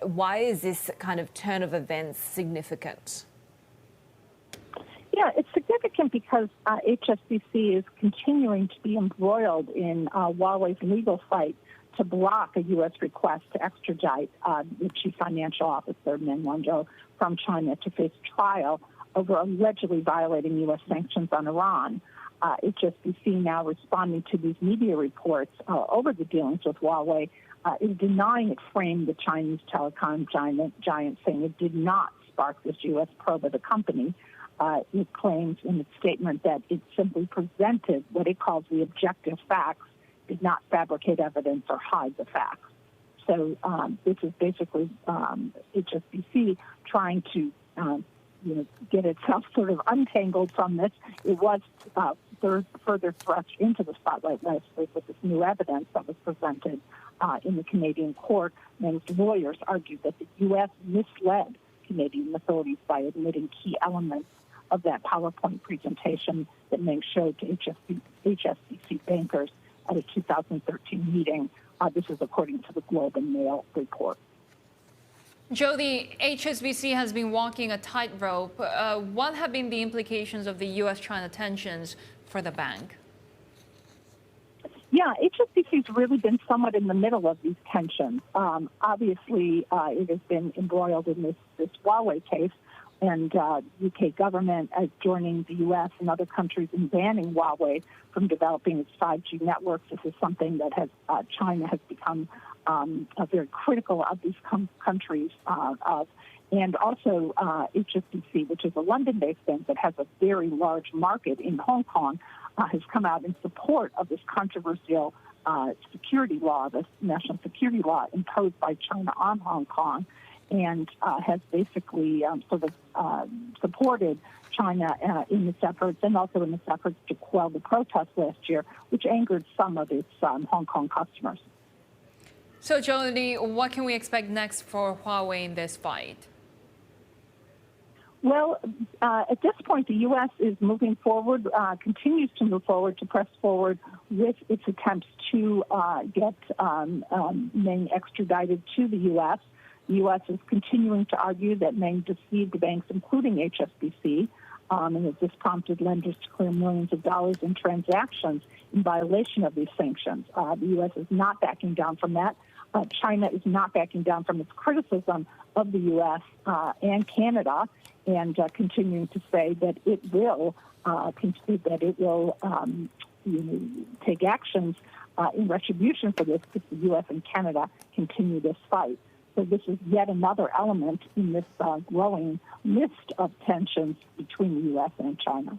Why is this kind of turn of events significant? Yeah, it's significant because HSBC is continuing to be embroiled in Huawei's legal fight to block a U.S. request to extradite the chief financial officer, Meng Wanzhou, from China to face trial over allegedly violating U.S. sanctions on Iran. HSBC now responding to these media reports over the dealings with Huawei is denying it framed the Chinese telecom giant, saying it did not spark this U.S. probe of the company. It claims in its statement that it simply presented what it calls the objective facts, did not fabricate evidence or hide the facts. So this is basically HSBC trying to get itself sort of untangled from this. It was further thrust into the spotlight last week with this new evidence that was presented in the Canadian court. Meng's lawyers argued that the U.S. misled Canadian authorities by admitting key elements of that PowerPoint presentation that Meng showed to HSBC bankers at a 2013 meeting. This is according to the Globe and Mail report. Jodi, HSBC has been walking a tightrope. What have been the implications of the U.S.-China tensions for the bank? Yeah, HSBC has really been somewhat in the middle of these tensions. Obviously, it has been embroiled in this Huawei case, and UK government joining the U.S. and other countries in banning Huawei from developing its 5G networks. This is something that China has become very critical of these countries of. And also HSBC, which is a London-based bank that has a very large market in Hong Kong, has come out in support of this controversial security law, this national security law imposed by China on Hong Kong, and has basically supported China in its efforts and also in its efforts to quell the protests last year, which angered some of its Hong Kong customers. So, Jodi, what can we expect next for Huawei in this fight? Well, at this point, the U.S. is moving forward, continues to move forward, to press forward with its attempts to get Meng extradited to the U.S. The U.S. is continuing to argue that Meng deceived the banks, including HSBC, and that this prompted lenders to clear millions of dollars in transactions in violation of these sanctions. The U.S. is not backing down from that. China is not backing down from its criticism of the U.S. And Canada, and continuing to say that it will take actions in retribution for this if the U.S. and Canada continue this fight. So this is yet another element in this growing list of tensions between the U.S. and China.